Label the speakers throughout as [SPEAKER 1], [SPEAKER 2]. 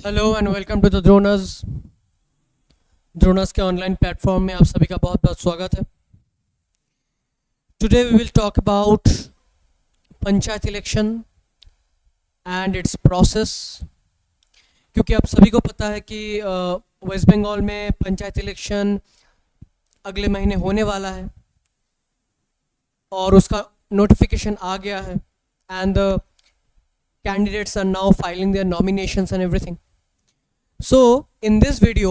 [SPEAKER 1] Hello and welcome to the droners के online platform में आप सभी का बहुत बहुत स्वागत है। Today we will talk about panchayat election and its process. क्योंकि आप सभी को पता है कि वेस्ट बंगाल में पंचायत इलेक्शन अगले महीने होने वाला है और उसका नोटिफिकेशन आ गया है and the candidates are now filing their nominations and everything. So in this video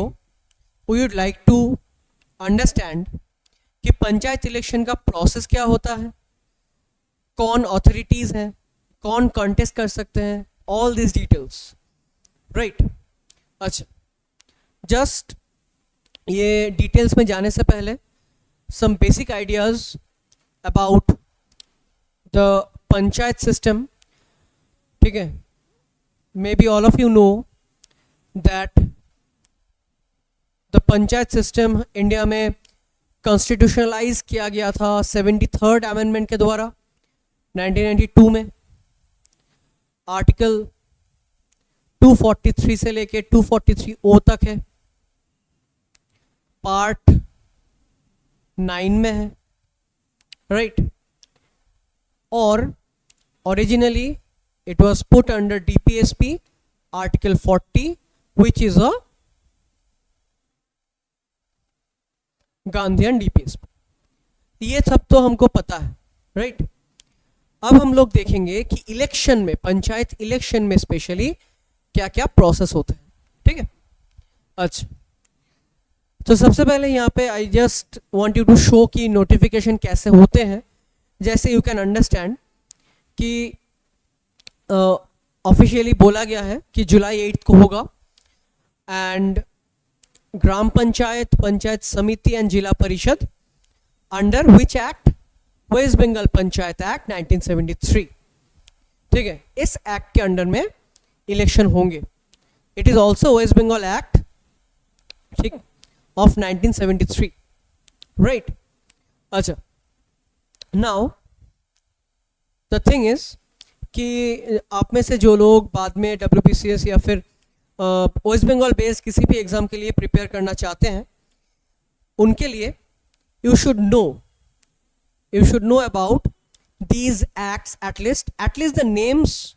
[SPEAKER 1] we would like to understand कि पंचायत इलेक्शन का प्रोसेस क्या होता है, कौन ऑथोरिटीज़ हैं, कौन कॉन्टेस्ट कर सकते हैं, ऑल दिस डिटेल्स, राइट। अच्छा, जस्ट ये डिटेल्स में जाने से पहले some basic ideas about the panchayat system. ठीक है, maybe all of you know that the panchayat system India में कॉन्स्टिट्यूशनलाइज किया गया था 73rd अमेंडमेंट के द्वारा 1992 में। आर्टिकल 243 से लेके 243O तक है, पार्ट 9 में है, राइट। और originally it was put under DPSP article 40 which is a Gandhian DPSP। ये सब तो हमको पता है, राइट। अब हम लोग देखेंगे कि इलेक्शन में, पंचायत इलेक्शन में स्पेशली क्या क्या प्रोसेस होते हैं। ठीक है, अच्छा, तो सबसे पहले यहाँ पे I just want you to show कि नोटिफिकेशन कैसे होते हैं। जैसे यू कैन अंडरस्टैंड कि ऑफिशियली बोला गया है कि जुलाई 8 को होगा and gram panchayat, panchayat samiti and zila parishad under which act, West Bengal panchayat act 1973। ठीक है, इस एक्ट के अंडर में इलेक्शन होंगे। It is also West Bengal act, ठीक, ऑफ 1973, राइट। अच्छा, नाउ द थिंग इज कि आप में से जो लोग बाद में WBCS या फिर वेस्ट बंगाल बेस्ड किसी भी एग्ज़ाम के लिए प्रिपेयर करना चाहते हैं, उनके लिए you should know about these acts, at least the names.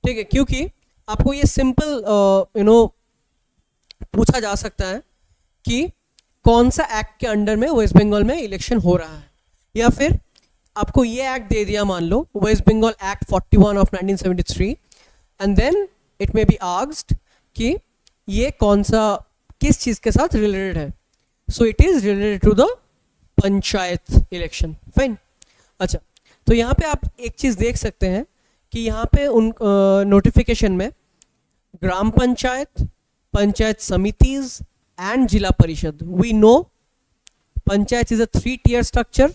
[SPEAKER 1] ठीक है, क्योंकि आपको ये सिंपल पूछा जा सकता है कि कौन सा एक्ट के अंडर में वेस्ट बंगाल में इलेक्शन हो रहा है, या फिर आपको ये एक्ट दे दिया, मान लो West Bengal act 41 of 1973, and then it may be asked कि ये कौन सा, किस चीज़ के साथ रिलेटेड है। So it is related to the panchayat election, fine. अच्छा, तो यहाँ पे आप एक चीज़ देख सकते हैं कि यहाँ पे उन नोटिफिकेशन में gram panchayat, panchayat samitis and zila parishad. We know panchayat is a 3-tier structure,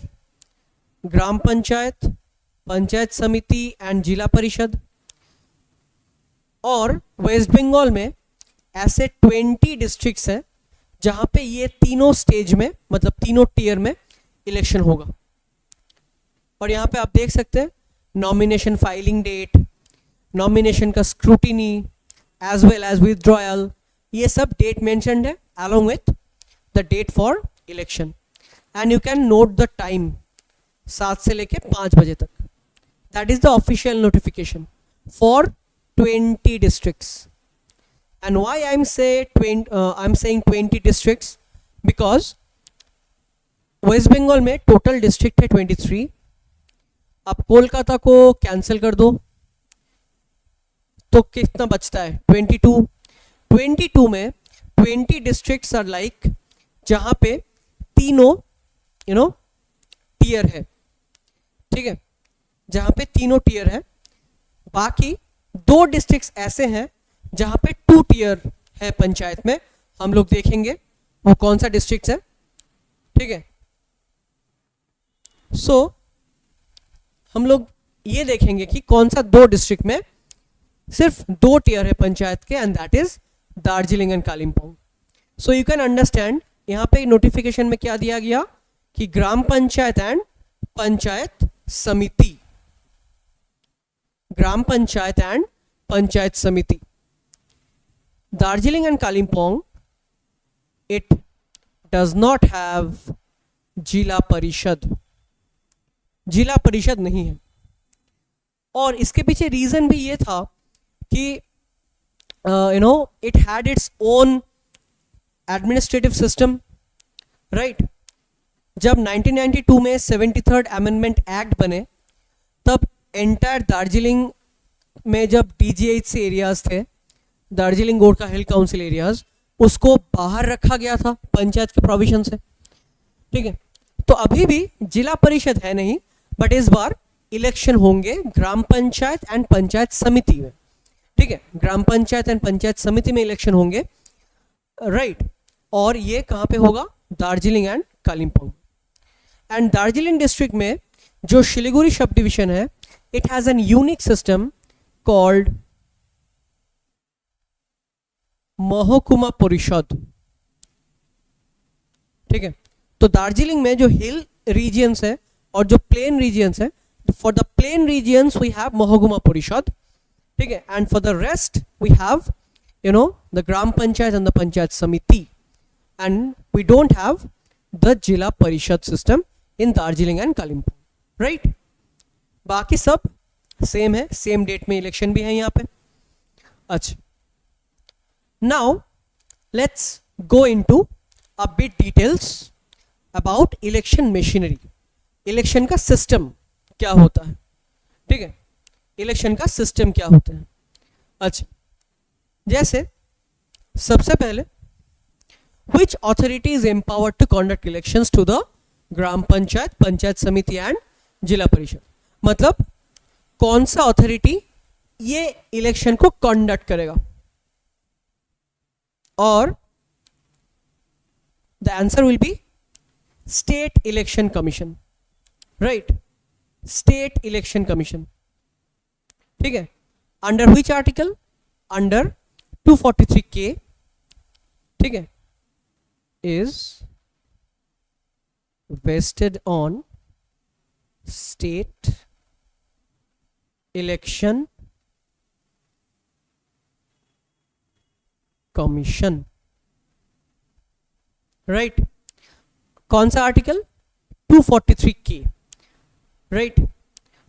[SPEAKER 1] gram panchayat, panchayat samiti and zila परिषद। और वेस्ट बंगाल में ऐसे 20 डिस्ट्रिक्ट्स हैं जहाँ पे ये तीनों स्टेज में, मतलब तीनों टीयर में इलेक्शन होगा। और यहाँ पे आप देख सकते हैं नॉमिनेशन फाइलिंग डेट, नॉमिनेशन का scrutiny as well as withdrawal, ये सब डेट मेंशन्ड है along with the date for election, and you can note the time 7 से लेके 5 बजे तक। That is the official notification for 20 districts। and why I'm saying 20 districts, because West Bengal में total district है 23। आप कोलकाता को कैंसिल कर दो तो कितना बचता है, 22 में 20 डिस्ट्रिक्ट्स आर लाइक जहाँ पे तीनों टीयर है। ठीक है, जहाँ पे तीनों टीयर है। बाकी 2 डिस्ट्रिक्ट्स ऐसे हैं जहाँ पे 2 टीयर है पंचायत में। हम लोग देखेंगे वो कौन सा डिस्ट्रिक्ट है। ठीक है, सो हम लोग ये देखेंगे कि कौन सा 2 डिस्ट्रिक्ट में सिर्फ 2 टीयर है पंचायत के, and that is Darjeeling and Kalimpong. So you can understand यहाँ पे नोटिफिकेशन में क्या दिया गया कि ग्राम पंचायत एंड पंचायत समिति, ग्राम पंचायत एंड पंचायत समिति। Darjeeling and Kalimpong it does not have जिला परिषद, जिला परिषद नहीं है। और इसके पीछे रीज़न भी ये था कि it had its own administrative system, right. जब 1992 में 73rd अमेंडमेंट एक्ट बने तब एंटायर दार्जिलिंग में जब DGH एरियाज थे, दार्जिलिंग गोरखा हिल काउंसिल एरियाज, उसको बाहर रखा गया था पंचायत के प्रोविजन से, ठीक है। तो अभी भी जिला परिषद है नहीं, बट इस बार इलेक्शन होंगे ग्राम पंचायत एंड पंचायत समिति में, ठीक है। ग्राम पंचायत एंड पंचायत समिति में इलेक्शन होंगे, राइट। और ये कहाँ पे होगा? Darjeeling and Kalimpong. And Darjeeling district में जो शिलीगुड़ी सब डिविजन है, it has an unique system called महकुमा परिषद, ठीक है। तो दार्जिलिंग में जो हिल रीजियंस है और जो प्लेन रीजियंस है, for the plain regions we have Mahakuma Parishad, ठीक है। And for the rest we have the gram panchayat and the panchayat samiti, and we don't have the zila parishad system in Darjeeling and Kalimpong, right. बाकी सब सेम है, सेम डेट में इलेक्शन भी है यहाँ पे। अच्छा, now let's go into a bit details about election machinery. Election का सिस्टम क्या होता है, ठीक है। इलेक्शन का सिस्टम क्या होता है? अच्छा, जैसे सबसे पहले which authority is empowered to conduct elections to the gram panchayat, panchayat samiti and zila परिषद। मतलब कौन सा अथॉरिटी ये इलेक्शन को कंडक्ट करेगा? और the answer will be state election commission, right. State election commission, ठीक है। Under which article? Under 243K, ठीक है, is vested on state election commission, right। कौन सा आर्टिकल? 243K, right.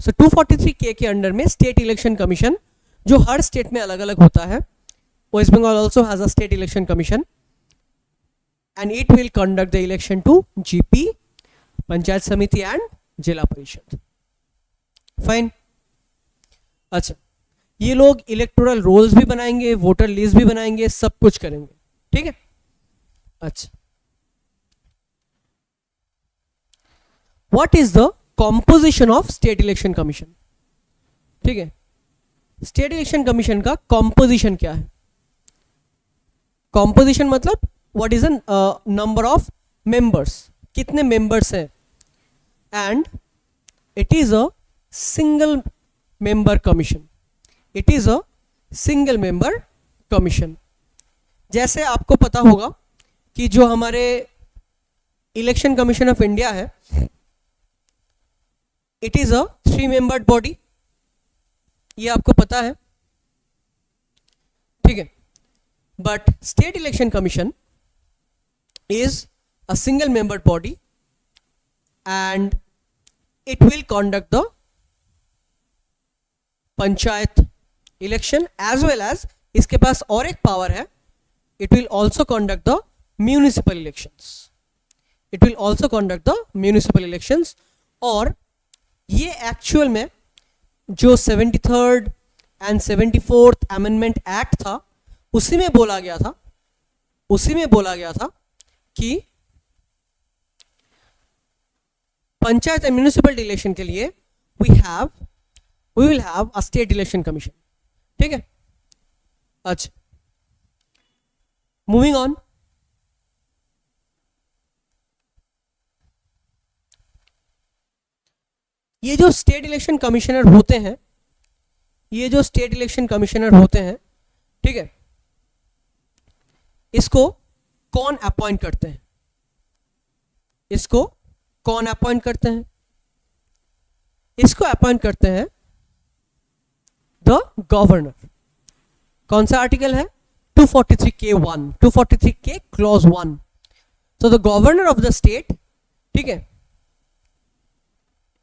[SPEAKER 1] सो 243K के अंडर में स्टेट इलेक्शन कमीशन, जो हर state में अलग अलग होता है। West Bengal also has a state election commission and it will conduct the election to GP, panchayat samiti and zila परिषद, फाइन। अच्छा, ये लोग इलेक्टोरल रोल्स भी बनाएंगे, वोटर लिस्ट भी बनाएंगे, सब कुछ करेंगे, ठीक है। अच्छा, what is the composition of state election commission, ठीक है। स्टेट इलेक्शन कमीशन का कॉम्पोजिशन क्या है? कॉम्पोजिशन मतलब what is the number of members, कितने members हैं, and it is a single member commission, it is a single member commission। जैसे आपको पता होगा कि जो हमारे इलेक्शन कमीशन ऑफ इंडिया है, it is a 3-membered body, ये आपको पता है, ठीक है। But state election commission is a single membered body and it will conduct the panchayat election as well as इसके पास और एक पावर है, it will also conduct the municipal elections, it will also conduct the municipal elections। और ये actual में जो 73rd and 74th amendment act था, उसी में बोला गया था कि पंचायत एंड म्यूनिसिपल इलेक्शन के लिए we will have a state election commission, ठीक है। अच्छा, मूविंग ऑन। ये जो स्टेट इलेक्शन कमिश्नर होते हैं, ठीक है, इसको कौन अपॉइंट करते हैं? इसको अपॉइंट करते हैं द गवर्नर। कौन सा आर्टिकल है? 243K1, 243K clause 1. So the governor of the state, ठीक है,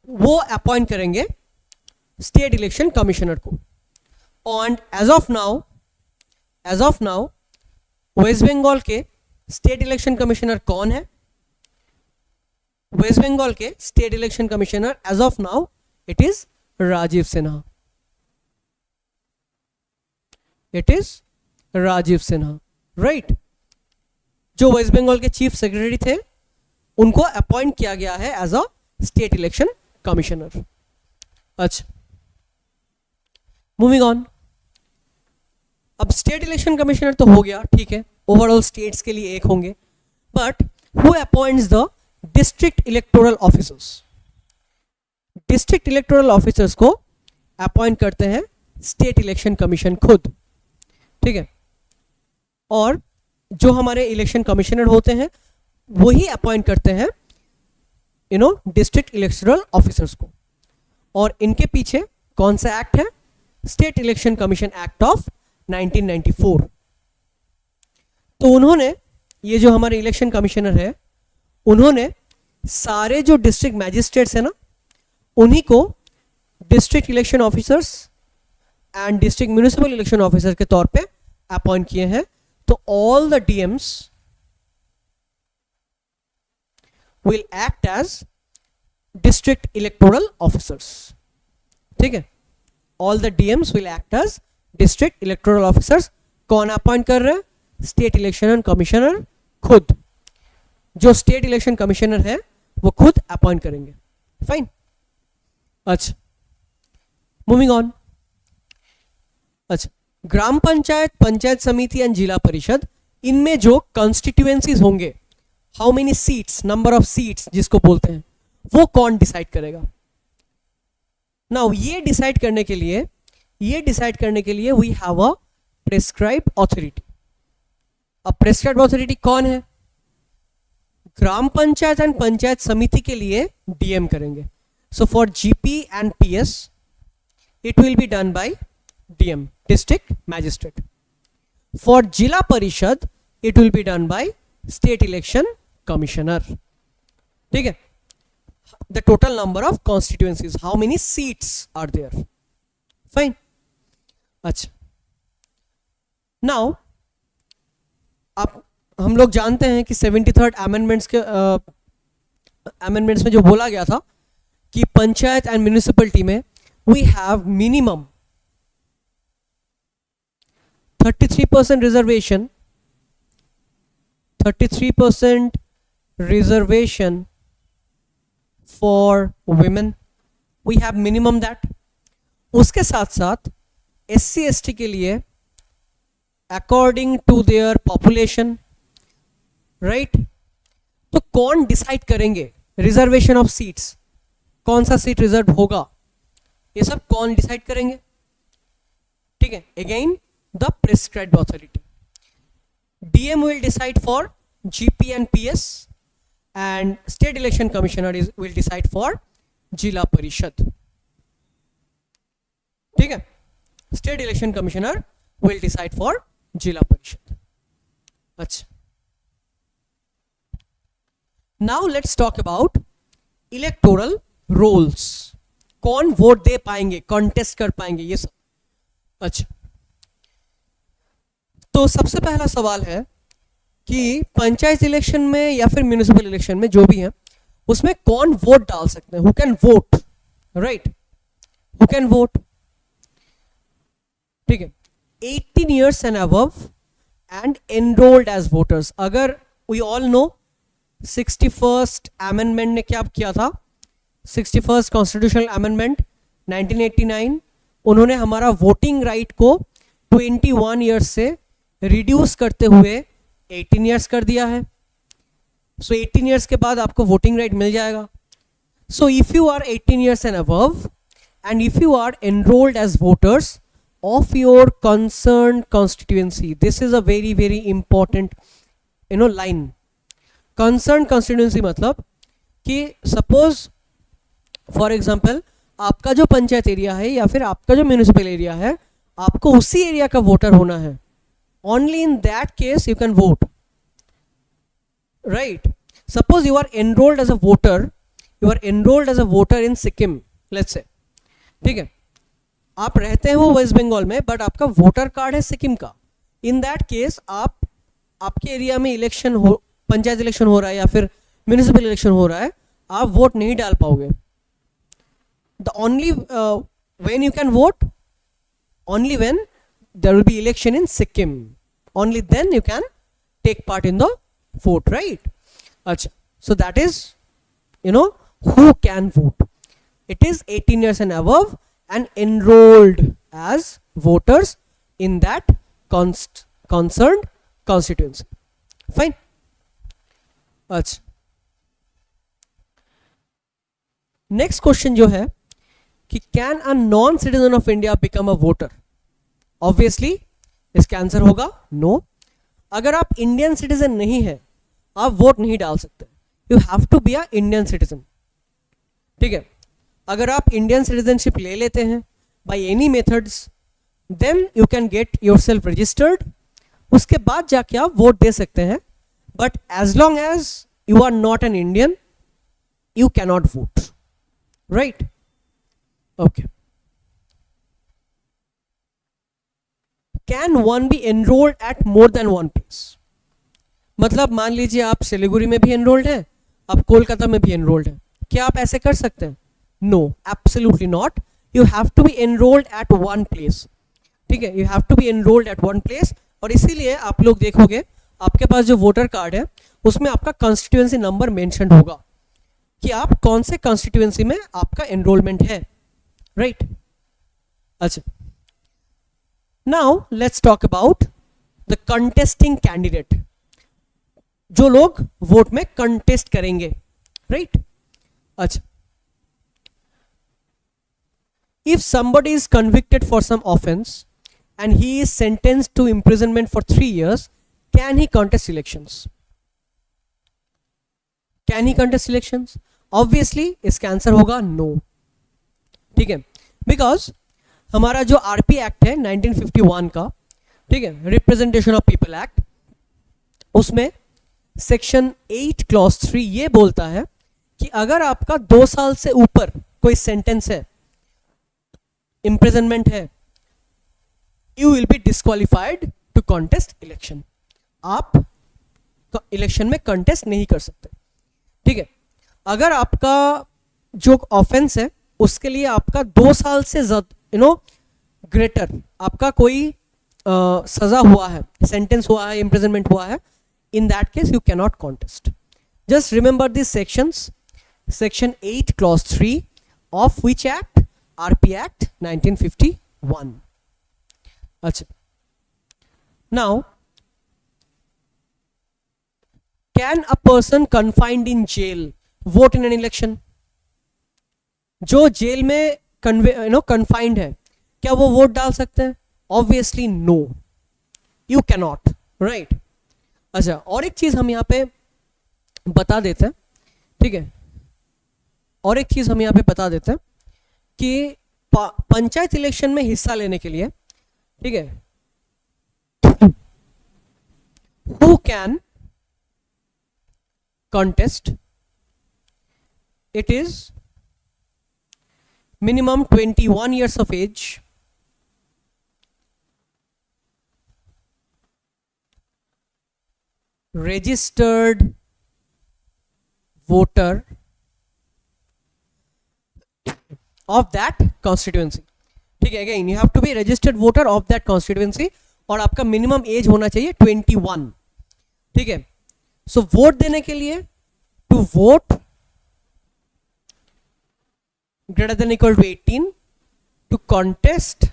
[SPEAKER 1] वो अपॉइंट करेंगे स्टेट इलेक्शन कमिश्नर को. And as of now West Bengal के स्टेट इलेक्शन कमिश्नर कौन है? वेस्ट बंगाल के state election commissioner as of now it is Rajiv Sinha. It is Rajiv Sinha, right. जो वेस्ट बंगाल के चीफ सेक्रेटरी थे उनको अपॉइंट किया गया है as a state election commissioner. अच्छा, मूविंग ऑन. अब स्टेट इलेक्शन कमिश्नर तो हो गया, ठीक है, ओवरऑल स्टेट्स के लिए एक होंगे. But who appoints the district electoral officers? District electoral officers को अपॉइंट करते हैं स्टेट इलेक्शन कमीशन खुद, ठीक है. और जो हमारे इलेक्शन कमिश्नर होते हैं वही अपॉइंट करते हैं डिस्ट्रिक्ट इलेक्टोरल ऑफिसर्स को. और इनके पीछे कौन सा एक्ट है? State election commission act of 1994. तो उन्होंने, ये जो हमारे इलेक्शन कमिश्नर है, उन्होंने सारे जो डिस्ट्रिक्ट मैजिस्ट्रेट्स है ना, उन्हीं को district election officers and district municipal election officer के तौर पे अपॉइंट किए हैं. तो all the DMs will act as district electoral officers, ठीक है. All the DMs will act as district electoral officers. कौन अपॉइंट कर रहे हैं? स्टेट इलेक्शन कमिश्नर खुद. जो स्टेट इलेक्शन कमिश्नर है वो खुद अपॉइंट करेंगे. फाइन. अच्छा, मूविंग ऑन. अच्छा, ग्राम पंचायत, पंचायत समिति एंड जिला परिषद, इनमें जो कॉन्स्टिट्यूएंसीज होंगे, how many seats, number of seats जिसको बोलते हैं, वो कौन डिसाइड करेगा? नाउ ये डिसाइड करने के लिए we have a prescribed authority. अब प्रेस्क्राइब्ड अथॉरिटी कौन है? ग्राम पंचायत एंड पंचायत समिति के लिए डीएम करेंगे. So for GP and PS it will be done by DM, district magistrate. For zila parishad it will be done by state election commissioner, ठीक है. The total number of constituencies, how many seats are there. Fine. अच्छा, now आप, हम लोग जानते हैं कि 73rd amendments में जो बोला गया था कि पंचायत एंड म्यूनिसिपलिटी में we have minimum 33% reservation, 33% reservation for women. We have minimum that. उसके साथ साथ SC ST के लिए according to their population, right. तो कौन डिसाइड करेंगे रिजर्वेशन ऑफ सीट्स, कौन सा सीट रिजर्व होगा, ये सब कौन डिसाइड करेंगे? ठीक है, again the prescribed authority. DM will decide for GP and PS and state election commissioner will decide for zila parishad, ठीक है. State election commissioner will decide for zila parishad. अच्छा, now let's talk about electoral rolls. कौन vote दे पाएंगे, contest कर पाएंगे, ये सब. अच्छा, तो सबसे पहला सवाल है कि पंचायत इलेक्शन में या फिर म्यूनिसिपल इलेक्शन में जो भी है उसमें कौन वोट डाल सकते हैं? Who can vote, right, who can vote, ठीक है. 18 years and above and enrolled as voters. अगर we all know 61st amendment ने क्या किया था, 61st कॉन्स्टिट्यूशनल अमेंडमेंट 1989, उन्होंने हमारा वोटिंग राइट को 21 ईयर्स से रिड्यूस करते हुए 18 ईयर्स कर दिया है. सो 18 ईयर्स के बाद आपको वोटिंग राइट मिल जाएगा. So if you are 18 years and above and if you are enrolled as voters of your concerned constituency, this is a very very important line. Concerned constituency मतलब कि suppose for example आपका जो panchayat area है या फिर आपका जो municipal area है, आपको उसी एरिया का वोटर होना है, only in that case you can vote, right? Suppose you are enrolled as a voter, in Sikkim, let's say, ठीक है, आप रहते हो वेस्ट बंगाल में बट आपका वोटर कार्ड है सिक्किम का, इन दैट केस आप आपके एरिया में इलेक्शन हो, पंचायत इलेक्शन हो रहा है या फिर म्यूनिसिपल इलेक्शन हो रहा है, आप वोट नहीं डाल पाओगे. The only when you can vote, only when there will be election in Sikkim, only then you can take part in the vote, right? Acha, so that is, you know, who can vote. It is 18 years and above and enrolled as voters in that concerned constituency. Fine. Acha, next question जो है कि can a non citizen of India become a voter. Obviously इसका answer होगा no. अगर आप Indian citizen नहीं है आप वोट नहीं डाल सकते. You have to be a Indian citizen. ठीक है, अगर आप इंडियन सिटीजनशिप ले लेते हैं by any methods, then you can get yourself registered, उसके बाद जाके आप वोट दे सकते हैं. But as long as you are not an Indian you cannot vote, right? Okay. Can one be enrolled at more than one place? मतलब मान लीजिए आप सिलीगुड़ी में भी एनरोल्ड हैं, आप कोलकाता में भी एनरोल्ड हैं, क्या आप ऐसे कर सकते हैं? No, absolutely not. You have to be enrolled at one place. ठीक है, you have to be enrolled at one place. और इसीलिए आप लोग देखोगे आपके पास जो वोटर कार्ड है उसमें आपका कॉन्स्टिट्यूएंसी नंबर मेंशन होगा कि आप कौन से कॉन्स्टिट्यूएंसी में आपका एनरोलमेंट है, right? अच्छा, now let's talk about the contesting candidate, जो लोग वोट में कंटेस्ट करेंगे, right? अच्छा, if somebody is convicted for some offense and he is sentenced to imprisonment for 3 years, can he contest elections? Can he contest elections? Obviously इसका answer होगा no. ठीक है, because हमारा जो आरपी एक्ट है 1951 का, ठीक है, रिप्रेजेंटेशन ऑफ पीपल एक्ट, उसमें सेक्शन 8 क्लॉज 3 ये बोलता है कि अगर आपका 2 साल से ऊपर कोई सेंटेंस है, इम्प्रिजनमेंट है, you will be disqualified to contest election. आप इलेक्शन में कंटेस्ट नहीं कर सकते. ठीक है, अगर आपका जो ऑफेंस है उसके लिए आपका 2 साल से ग्रेटर आपका कोई सजा हुआ है, सेंटेंस हुआ है, इम्प्रिजनमेंट हुआ है, in that case you cannot contest. Just remember this sections, section 8 clause 3 of which act? RP act 1951. अच्छा, now can a person confined in jail vote in an election? जो जेल में confined है क्या वो vote डाल सकते हैं? Obviously no, you cannot, right? अच्छा, और एक चीज हम यहाँ पे बता देते हैं, ठीक है, और एक चीज हम यहाँ पे बता देते हैं कि पंचायत इलेक्शन में हिस्सा लेने के लिए, ठीक है, who can contest? It is minimum 21 years of age, registered voter of that constituency. ठीक है, again you have to be registered voter of that constituency और आपका मिनिमम एज होना चाहिए 21. ठीक है, सो वोट देने के लिए, to vote greater than equal to 18, to contest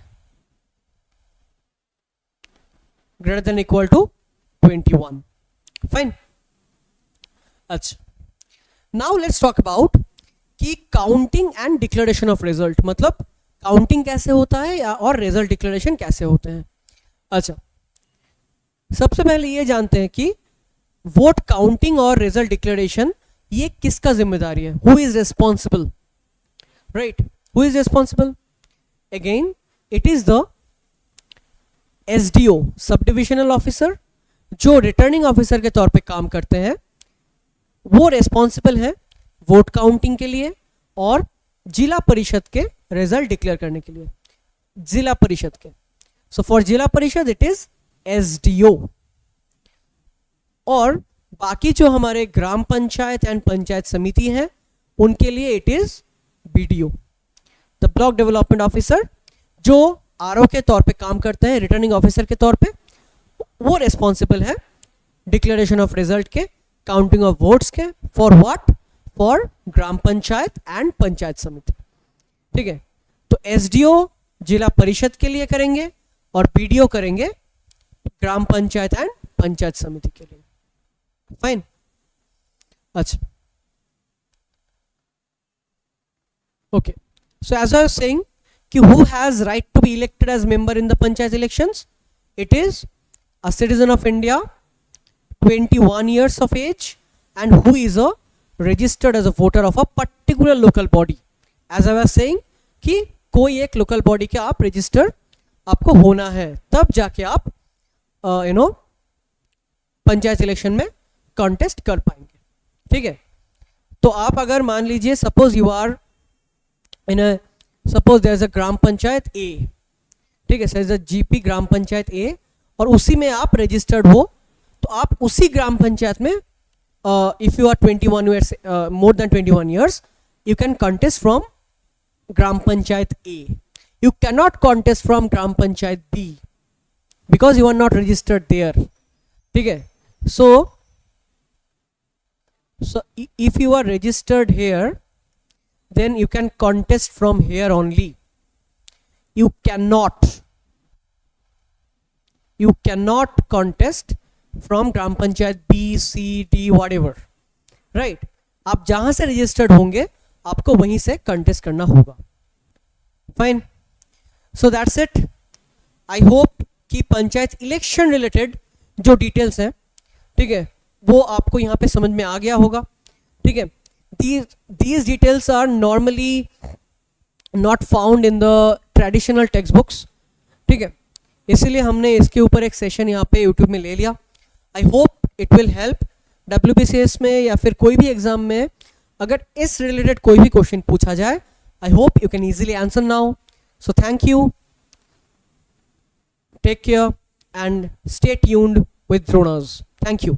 [SPEAKER 1] greater than equal to 21. Fine. अच्छा, now let's talk about कि counting and declaration of result, मतलब काउंटिंग कैसे होता है और रिजल्ट डिक्लेरेशन कैसे होते हैं. अच्छा, सबसे पहले ये जानते हैं कि वोट काउंटिंग और रिजल्ट डिक्लेरेशन ये किसका जिम्मेदारी है? Who is responsible? Right, who is responsible? Again, it is the SDO sub divisional officer जो रिटर्निंग ऑफिसर के तौर पे काम करते हैं, वो रेस्पॉन्सिबल है वोट काउंटिंग के लिए और जिला परिषद के रिजल्ट डिक्लेयर करने के लिए, जिला परिषद के। So for zila parishad it is SDO. और बाकी जो हमारे ग्राम पंचायत एंड पंचायत समिति हैं उनके लिए it is BDO, the block development officer, जो आरओ के तौर पे काम करते हैं, रिटर्निंग ऑफिसर के तौर पे। वो रेस्पॉन्सिबल है डिक्लेरेशन ऑफ रिजल्ट के, काउंटिंग ऑफ वोट्स के, for what, for gram panchayat and panchayat समिति। ठीक है, तो एसडीओ जिला परिषद के लिए करेंगे और बीडीओ करेंगे ग्राम पंचायत एंड पंचायत समिति के लिए। फाइन। अच्छा, okay, so as I was saying कि who has right to be elected as member in the panchayat elections? It is a citizen of India, 21 years of age, and who is a registered as a voter of a particular local body. As I was saying कि कोई एक local body के आप register आपको होना है, तब जाके आप पंचायत इलेक्शन में कॉन्टेस्ट कर पाएंगे। ठीक है, तो आप अगर मान लीजिए suppose you are in a, suppose there is a gram panchayat A, ठीक है, sir is a GP gram panchayat A, और उसी में आप रजिस्टर्ड हो, तो आप उसी ग्राम पंचायत में if you are 21 years, more than 21 years, you can contest from gram panchayat A. You can not contest from gram panchayat B because you are not registered there. ठीक है, so if you are registered here, then you can contest from here only. You cannot contest from gram panchayat B, C, D, whatever, right? आप जहां से registered होंगे आपको वहीं से contest करना होगा। Fine, so that's it. I hope कि पंचायत इलेक्शन रिलेटेड जो डिटेल्स हैं, ठीक है, वो आपको यहाँ पे समझ में आ गया होगा। ठीक है, these details are normally not found in the traditional textbooks। ठीक है, इसीलिए हमने इसके ऊपर एक सेशन यहाँ पे यूट्यूब में ले लिया। I hope it will help WBCS में या फिर कोई भी एग्जाम में अगर इस रिलेटेड कोई भी क्वेश्चन पूछा जाए, I hope you can easily answer now. So thank you, take care and stay tuned with Dronas. Thank you.